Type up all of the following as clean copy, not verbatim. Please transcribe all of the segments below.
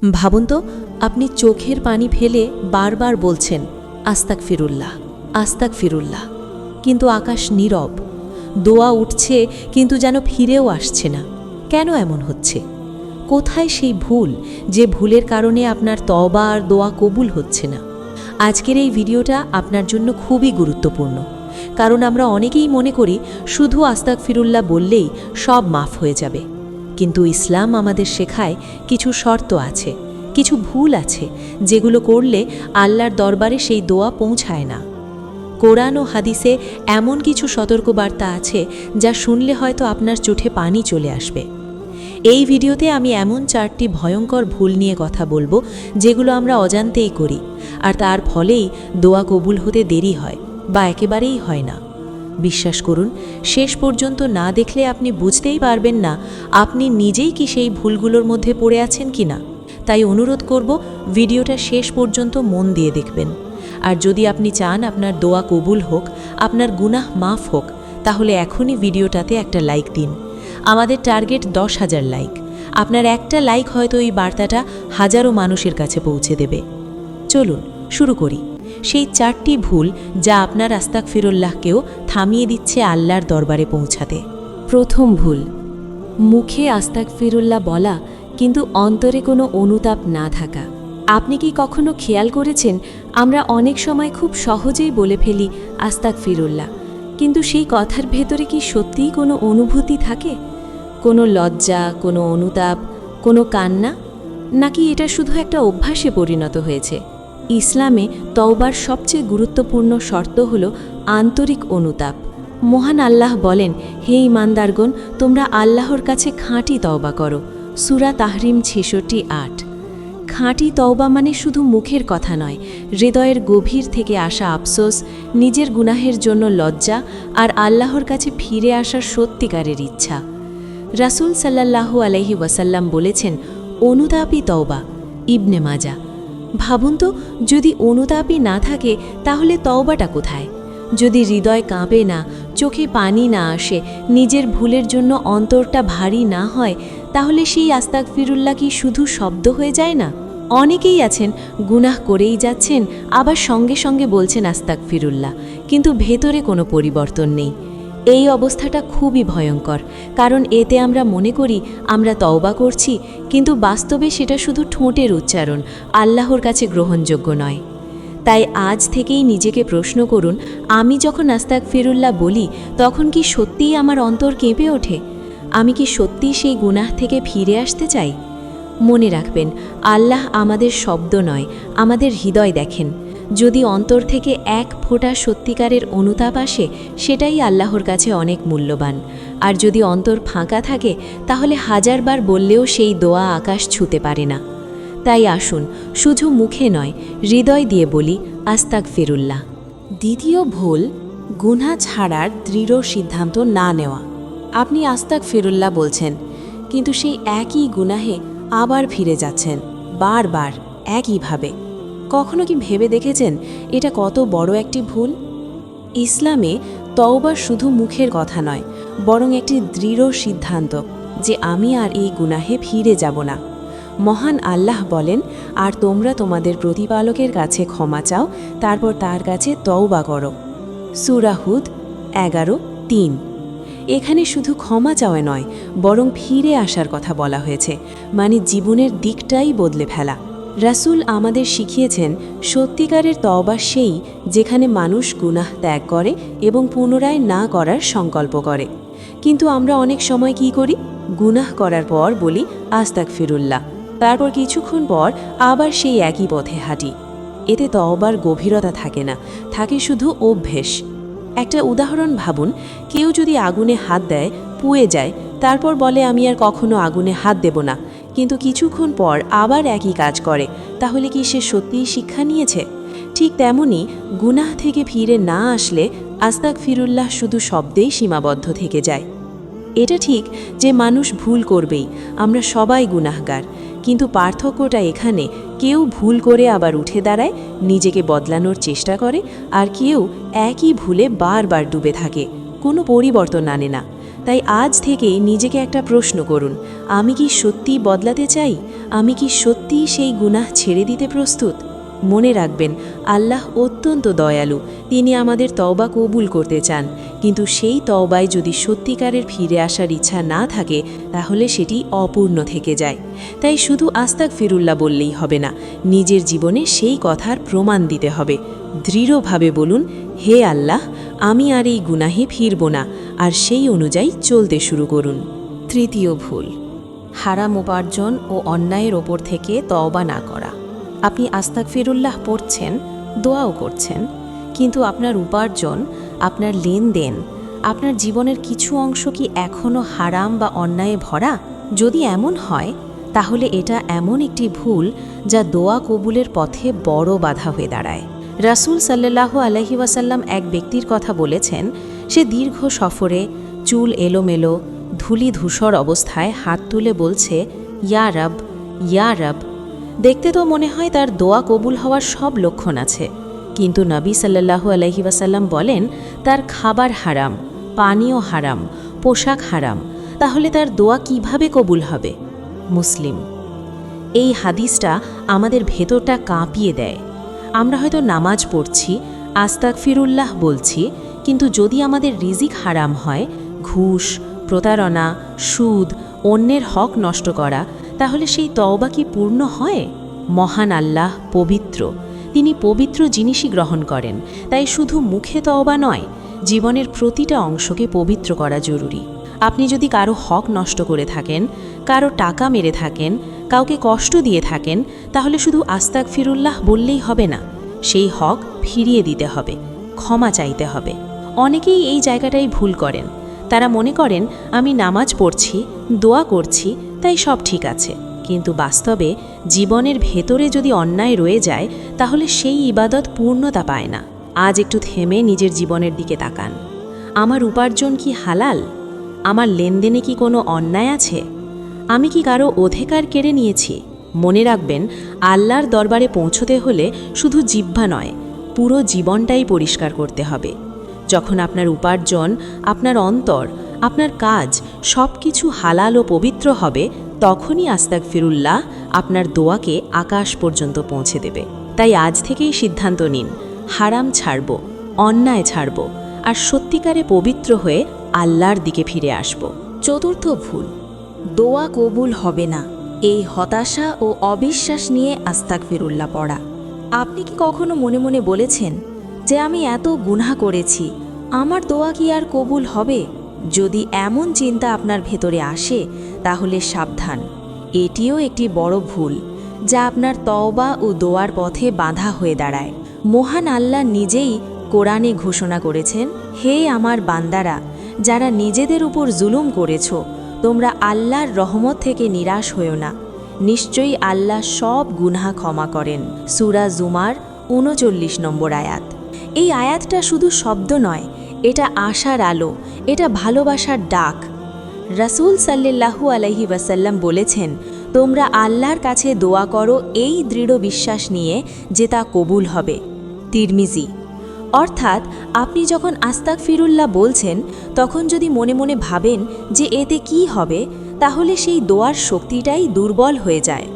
ভাবুন তো, আপনি চোখের পানি ফেলে বারবার বলছেন আস্তাগফিরুল্লাহ, আস্তাগফিরুল্লাহ, কিন্তু আকাশ নীরব। দোয়া উঠছে কিন্তু যেন ফিরেও আসছে না। কেন এমন হচ্ছে? কোথায় সেই ভুল, যে ভুলের কারণে আপনার তওবা আর দোয়া কবুল হচ্ছে না? আজকের এই ভিডিওটা আপনার জন্য খুবই গুরুত্বপূর্ণ, কারণ আমরা অনেকেই মনে করি শুধু আস্তাগফিরুল্লাহ বললেই সব মাফ হয়ে যাবে। কিন্তু ইসলাম আমাদের শেখায় কিছু শর্ত আছে, কিছু ভুল আছে, যেগুলো করলে আল্লাহর দরবারে সেই দোয়া পৌঁছায় না। কোরআন ও হাদিসে এমন কিছু সতর্কবার্তা আছে যা শুনলে হয়তো আপনার চোখে পানি চলে আসবে। এই ভিডিওতে আমি এমন 4টি ভয়ঙ্কর ভুল নিয়ে কথা বলবো, যেগুলো আমরা অজান্তেই করি, আর তার ফলেই দোয়া কবুল হতে দেরি হয় বা একেবারেই হয় না। বিশ্বাস করুন, শেষ পর্যন্ত না দেখলে আপনি বুঝতেই পারবেন না আপনি নিজেই কি সেই ভুলগুলোর মধ্যে পড়ে আছেন কি না। তাই অনুরোধ করব, ভিডিওটা শেষ পর্যন্ত মন দিয়ে দেখবেন। আর যদি আপনি চান আপনার দোয়া কবুল হোক, আপনার গুনাহ মাফ হোক, তাহলে এখনই ভিডিওটাতে একটা লাইক দিন। আমাদের টার্গেট 10,000 লাইক। আপনার একটা লাইক হয়তো এই বার্তাটা হাজারো মানুষের কাছে পৌঁছে দেবে। চলুন শুরু করি সেই 4টি ভুল যা আপনার আস্তাগফিরুল্লাহকেও থামিয়ে দিচ্ছে আল্লাহর দরবারে পৌঁছাতে। প্রথম ভুল, মুখে আস্তাগফিরুল্লাহ বলা কিন্তু অন্তরে কোনো অনুতাপ না থাকা। আপনি কি কখনো খেয়াল করেছেন, আমরা অনেক সময় খুব সহজেই বলে ফেলি আস্তাগফিরুল্লাহ, কিন্তু সেই কথার ভেতরে কি সত্যিই কোনো অনুভূতি থাকে? কোনো লজ্জা, কোনো অনুতাপ, কোনো কান্না? নাকি এটা শুধু একটা অভ্যাসে পরিণত হয়েছে? ইসলামে তওবার সবচেয়ে গুরুত্বপূর্ণ শর্ত হল আন্তরিক অনুতাপ। মহান আল্লাহ বলেন, হে ঈমানদারগণ, তোমরা আল্লাহর কাছে খাঁটি তওবা করো। সূরা তাহরিম 66:8। খাঁটি তওবা মানে শুধু মুখের কথা নয়, হৃদয়ের গভীর থেকে আসা আফসোস, নিজের গুনাহের জন্য লজ্জা আর আল্লাহর কাছে ফিরে আসার সত্যিকারের ইচ্ছা। রাসূল সাল্লাল্লাহু আলাইহি ওয়াসাল্লাম বলেছেন, অনুতাপই তওবা। ইবনে মাজা। ভাবুন তো, যদি অনুতাপই না থাকে তাহলে তওবাটা কোথায়? যদি হৃদয় কাঁপে না, চোখে পানি না আসে, নিজের ভুলের জন্য অন্তরটা ভারী না হয়, তাহলে সেই আস্তাগফিরুল্লাহ কি শুধু শব্দ হয়ে যায় না? অনেকেই আছেন গুনাহ করেই যাচ্ছেন, আবার সঙ্গে সঙ্গে বলছেন আস্তাগফিরুল্লাহ, কিন্তু ভেতরে কোনো পরিবর্তন নেই। এই অবস্থাটা খুবই ভয়ঙ্কর, কারণ এতে আমরা মনে করি আমরা তওবা করছি, কিন্তু বাস্তবে সেটা শুধু ঠোঁটের উচ্চারণ, আল্লাহর কাছে গ্রহণযোগ্য নয়। তাই আজ থেকেই নিজেকে প্রশ্ন করুন, আমি যখন আস্তাগফিরুল্লাহ বলি তখন কি সত্যিই আমার অন্তর কেঁপে ওঠে? আমি কি সত্যিই সেই গুনাহ থেকে ফিরে আসতে চাই? মনে রাখবেন, আল্লাহ আমাদের শব্দ নয়, আমাদের হৃদয় দেখেন। যদি অন্তর থেকে এক ফোঁটা সত্যিকারের অনুতাপ আসে, সেটাই আল্লাহর কাছে অনেক মূল্যবান। আর যদি অন্তর ফাঁকা থাকে, তাহলে হাজারবার বললেও সেই দোয়া আকাশ ছুঁতে পারে না। তাই আসুন, শুধু মুখে নয়, হৃদয় দিয়ে বলি আস্তাগফিরুল্লাহ। দ্বিতীয় ভুল, গুনাহ ছাড়ার দৃঢ় সিদ্ধান্ত না নেওয়া। আপনি আস্তাগফিরুল্লাহ বলছেন, কিন্তু সেই একই গুনাহে আবার ফিরে যাচ্ছেন, বারবার একইভাবে। কখনো কি ভেবে দেখেছেন এটা কত বড় একটি ভুল? ইসলামে তওবা শুধু মুখের কথা নয়, বরং একটি দৃঢ় সিদ্ধান্ত যে আমি আর এই গুনাহে ফিরে যাব না। মহান আল্লাহ বলেন, আর তোমরা তোমাদের প্রতিপালকের কাছে ক্ষমা চাও, তারপর তার কাছে তওবা করো। সূরা হুদ 11:3। এখানে শুধু ক্ষমা চাওয়া নয়, বরং ফিরে আসার কথা বলা হয়েছে, মানে জীবনের দিকটাই বদলে ফেলা। রাসূল আমাদের শিখিয়েছেন, সত্যিকারের তওবা সেই যেখানে মানুষ গুনাহ ত্যাগ করে এবং পুনরায় না করার সংকল্প করে। কিন্তু আমরা অনেক সময় কি করি? গুনাহ করার পর বলি আস্তাগফিরুল্লাহ, তারপর কিছুক্ষণ পর আবার সেই একই পথে হাঁটি। এতে তওবার গভীরতা থাকে না, থাকে শুধু অভ্যেস। একটা উদাহরণ ভাবুন, কেউ যদি আগুনে হাত দেয়, পুড়ে যায়, তারপর বলে আমি আর কখনো আগুনে হাত দেব না, কিন্তু কিছুক্ষণ পর আবার একই কাজ করে, তাহলে কি সে সত্যিই শিক্ষা নিয়েছে? ঠিক তেমনি গুনাহ থেকে ফিরে না আসলে আস্তাগফিরুল্লাহ শুধু শব্দেই সীমাবদ্ধ থেকে যায়। এটা ঠিক যে মানুষ ভুল করবেই, আমরা সবাই গুনাহগার, কিন্তু পার্থক্যটা এখানে, কেউ ভুল করে আবার উঠে দাঁড়ায়, নিজেকে বদলানোর চেষ্টা করে, আর কেউ একই ভুলে বারবার ডুবে থাকে, কোনো পরিবর্তন আনে না। তাই আজ থেকেই নিজেকে একটা প্রশ্ন করুন, আমি কি সত্যিই বদলাতে চাই? আমি কি সত্যিই সেই গুনাহ ছেড়ে দিতে প্রস্তুত? মনে রাখবেন, আল্লাহ অত্যন্ত দয়ালু। তিনি আমাদের তওবা কবুল করতে চান, কিন্তু সেই তওবায় যদি সত্যিকারের ফিরে আসার ইচ্ছা না থাকে তাহলে সেটি অপূর্ণ থেকে যায়। তাই শুধু আস্তাগফিরুল্লাহ বললেই হবে না, নিজের জীবনে সেই কথার প্রমাণ দিতে হবে। দৃঢ়ভাবে বলুন, হে আল্লাহ, আমি আর এই গুনাহে ফিরব না, আর সেই অনুযায়ী চলতে শুরু করুন। তৃতীয় ভুল, হারাম উপার্জন ও অন্যায়ের ওপর থেকে তওবা না করা। আপনি আস্তাগফিরুল্লাহ পড়ছেন, দোয়াও করছেন, কিন্তু আপনার উপার্জন, আপনার লেনদেন, আপনার জীবনের কিছু অংশ কি এখনও হারাম বা অন্যায়ে ভরা? যদি এমন হয় তাহলে এটা এমন একটি ভুল যা দোয়া কবুলের পথে বড় বাধা হয়ে দাঁড়ায়। রাসূল সাল্লাল্লাহু আলাইহি ওয়াসাল্লাম এক ব্যক্তির কথা বলেছেন, সে দীর্ঘ সফরে চুল এলোমেলো, ধুলি ধূসর অবস্থায় হাত তুলে বলছে, ইয়া রব, ইয়া রব। দেখতে তো মনে হয় তার দোয়া কবুল হওয়ার সব লক্ষণ আছে, কিন্তু নবী সাল্লাল্লাহু আলাইহি ওয়াসাল্লাম বলেন তার খাবার হারাম, পানীয় হারাম, পোশাক হারাম, তাহলে তার দোয়া কিভাবে কবুল হবে? মুসলিম। এই হাদিসটা আমাদের ভেতরটা কাঁপিয়ে দেয়। আমরা হয়তো নামাজ পড়ছি, আস্তাগফিরুল্লাহ বলছি, কিন্তু যদি আমাদের রিজিক হারাম হয়, ঘুষ, প্রতারণা, সুদ, অন্যের হক নষ্ট করা, তাহলে সেই তওবা কি পূর্ণ হয়? মহান আল্লাহ পবিত্র, তিনি পবিত্র জিনিসই গ্রহণ করেন। তাই শুধু মুখে তওবা নয়, জীবনের প্রতিটা অংশকে পবিত্র করা জরুরি। আপনি যদি কারো হক নষ্ট করে থাকেন, কারো টাকা মেরে থাকেন, কাউকে কষ্ট দিয়ে থাকেন, তাহলে শুধু আস্তাগফিরুল্লাহ বললেই হবে না, সেই হক ফিরিয়ে দিতে হবে, ক্ষমা চাইতে হবে। অনেকেই এই জায়গাটাই ভুল করেন। তারা মনে করেন আমি নামাজ পড়ছি, দোয়া করছি, তাই সব ঠিক আছে, কিন্তু বাস্তবে জীবনের ভেতরে যদি অন্যায় রয়ে যায় তাহলে সেই ইবাদত পূর্ণতা পায় না। আজ একটু থেমে নিজের জীবনের দিকে তাকান। আমার উপার্জন কি হালাল? আমার লেনদেনে কি কোনো অন্যায় আছে? আমি কি কারো অধিকার কেড়ে নিয়েছি? মনে রাখবেন, আল্লাহর দরবারে পৌঁছতে হলে শুধু জিহ্বা নয়, পুরো জীবনটাই পরিষ্কার করতে হবে। যখন আপনার উপার্জন, আপনার অন্তর, আপনার কাজ সব কিছু হালাল ও পবিত্র হবে, তখনই আস্তাগফিরুল্লাহ আপনার দোয়াকে আকাশ পর্যন্ত পৌঁছে দেবে। তাই আজ থেকেই সিদ্ধান্ত নিন, হারাম ছাড়ব, অন্যায় ছাড়ব, আর সত্যিকারে পবিত্র হয়ে আল্লাহর দিকে ফিরে আসব। চতুর্থ ভুল, দোয়া কবুল হবে না, এই হতাশা ও অবিশ্বাস নিয়ে আস্তাগফিরুল্লাহ পড়া। আপনি কি কখনো মনে মনে বলেছেন যে আমি এত গুনাহ করেছি, আমার দোয়া কি আর কবুল হবে? যদি এমন চিন্তা আপনার ভেতরে আসে তাহলে সাবধান, এটিও একটি বড় ভুল যা আপনার তওবা ও দোয়ার পথে বাধা হয়ে দাঁড়ায়। মহান আল্লাহ নিজেই কোরআনে ঘোষণা করেছেন, হে আমার বান্দারা, যারা নিজেদের উপর জুলুম করেছ, তোমরা আল্লাহর রহমত থেকে নিরাশ হও না, নিশ্চয়ই আল্লাহ সব গুনাহ ক্ষমা করেন। সূরা জুমার ৩৯ নম্বর আয়াত। এই আয়াতটা শুধু শব্দ নয়, এটা আশার আলো, এটা ভালোবাসার ডাক। রাসূল সাল্লাল্লাহু আলাইহি ওয়াসাল্লাম বলেছেন, তোমরা আল্লাহর কাছে দোয়া করো এই দৃঢ় বিশ্বাস নিয়ে যে তা কবুল হবে। তিরমিজি। অর্থাৎ আপনি যখন আস্তাগফিরুল্লাহ বলছেন, তখন যদি মনে মনে ভাবেন যে এতে কি হবে, তাহলে সেই দোয়ার শক্তিটাই দুর্বল হয়ে যায়।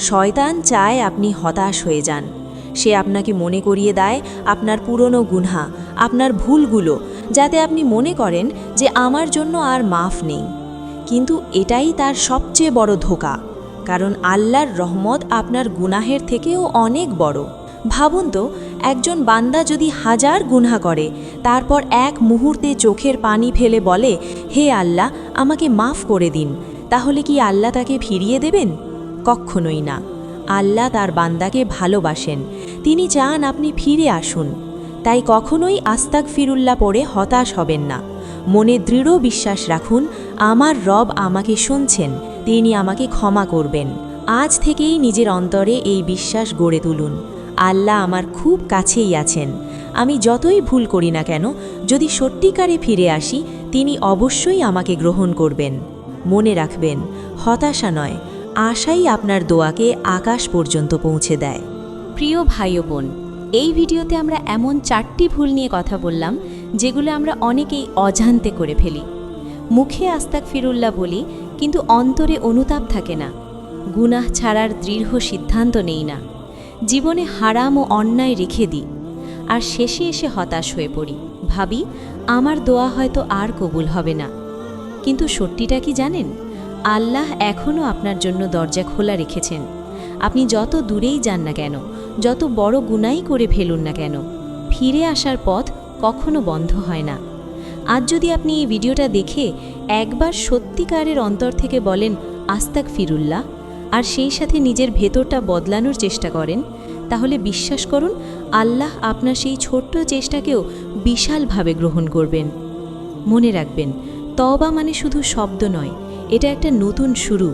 শয়তান চায় আপনি হতাশ হয়ে যান। সে আপনাকে মনে করিয়ে দেয় আপনার পুরনো গুনাহ, আপনার ভুলগুলো, যাতে আপনি মনে করেন যে আমার জন্য আর মাফ নেই। কিন্তু এটাই তার সবচেয়ে বড় ধোঁকা, কারণ আল্লাহর রহমত আপনার গুনাহের থেকেও অনেক বড়। ভাবুন তো, একজন বান্দা যদি 1000 গুনাহ করে, তারপর এক মুহূর্তে চোখের পানি ফেলে বলে, হে আল্লাহ, আমাকে মাফ করে দিন, তাহলে কি আল্লাহ তাকে ফিরিয়ে দেবেন? কখনোই না। আল্লাহ তার বান্দাকে ভালোবাসেন, তিনি চান আপনি ফিরে আসুন। তাই কখনোই আস্তাগফিরুল্লাহ পড়ে হতাশ হবেন না। মনে দৃঢ় বিশ্বাস রাখুন, আমার রব আমাকে শুনছেন, তিনি আমাকে ক্ষমা করবেন। আজ থেকেই নিজের অন্তরে এই বিশ্বাস গড়ে তুলুন, আল্লাহ আমার খুব কাছেই আছেন। আমি যতই ভুল করি না কেন, যদি সত্যিকারে ফিরে আসি, তিনি অবশ্যই আমাকে গ্রহণ করবেন। মনে রাখবেন, হতাশা নয়, আশাই আপনার দোয়াকে আকাশ পর্যন্ত পৌঁছে দেয়। প্রিয় ভাই ও বোন, এই ভিডিওতে আমরা এমন 4টি ভুল নিয়ে কথা বললাম যেগুলো আমরা অনেকেই অজান্তে করে ফেলি। মুখে আস্তাগফিরুল্লাহ বলি, কিন্তু অন্তরে অনুতাপ থাকে না। গুনাহ ছাড়ার দৃঢ় সিদ্ধান্ত নেই না। জীবনে হারাম ও অন্যায় রেখে দিই, আর শেষে এসে হতাশ হয়ে পড়ি। ভাবি, আমার দোয়া হয়তো আর কবুল হবে না। কিন্তু সত্যিটা কি জানেন? আল্লাহ এখনও আপনার জন্য দরজা খোলা রেখেছেন। আপনি যত দূরেই যান না কেন, যত বড় গুনাই করে ফেলুন না কেন, ফিরে আসার পথ কখনো বন্ধ হয় না। আজ যদি আপনি এই ভিডিওটা দেখে একবার সত্যিকারের অন্তর থেকে বলেন আস্তাগফিরুল্লাহ, আর সেই সাথে নিজের ভেতরটা বদলানোর চেষ্টা করেন, তাহলে বিশ্বাস করুন, আল্লাহ আপনার সেই ছোট্ট চেষ্টাকেও বিশালভাবে গ্রহণ করবেন। মনে রাখবেন, তওবা মানে শুধু শব্দ নয়, এটা একটা নতুন শুরু,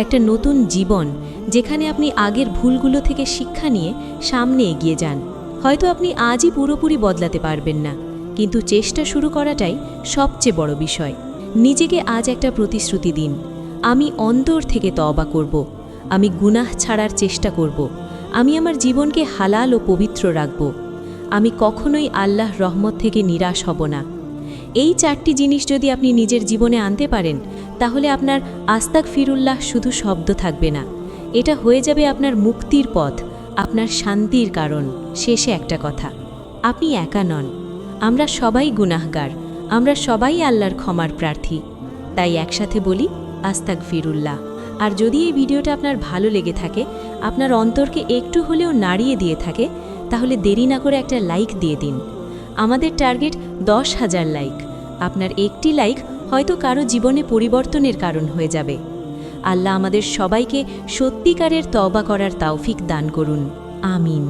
একটা নতুন জীবন, যেখানে আপনি আগের ভুলগুলো থেকে শিক্ষা নিয়ে সামনে এগিয়ে যান। হয়তো আপনি আজই পুরোপুরি বদলাতে পারবেন না, কিন্তু চেষ্টা শুরু করাটাই সবচেয়ে বড় বিষয়। নিজেকে আজ একটা প্রতিশ্রুতি দিন, আমি অন্তর থেকে তওবা করব, আমি গুনাহ ছাড়ার চেষ্টা করব, আমি আমার জীবনকে হালাল ও পবিত্র রাখব, আমি কখনোই আল্লাহর রহমত থেকে নিরাশ হব না। এই 4টি জিনিস যদি আপনি নিজের জীবনে আনতে পারেন, তাহলে আপনার আস্তাগফিরুল্লাহ শুধু শব্দ থাকবে না, এটা হয়ে যাবে আপনার মুক্তির পথ, আপনার শান্তির কারণ। শেষে একটা কথা, আপনি একা নন, আমরা সবাই গুনাহগার, আমরা সবাই আল্লাহর ক্ষমার প্রার্থী। তাই একসাথে বলি আস্তাগফিরুল্লাহ। আর যদি এই ভিডিওটা আপনার ভালো লেগে থাকে, আপনার অন্তরকে একটু হলেও নাড়িয়ে দিয়ে থাকে, তাহলে দেরি না করে একটা লাইক দিয়ে দিন। আমাদের টার্গেট 10,000 লাইক। আপনার একটি লাইক হয়তো কারো জীবনে পরিবর্তনের কারণ হয়ে যাবে। আল্লাহ আমাদের সবাইকে সত্যিকারের তওবা করার তৌফিক দান করুন। আমিন।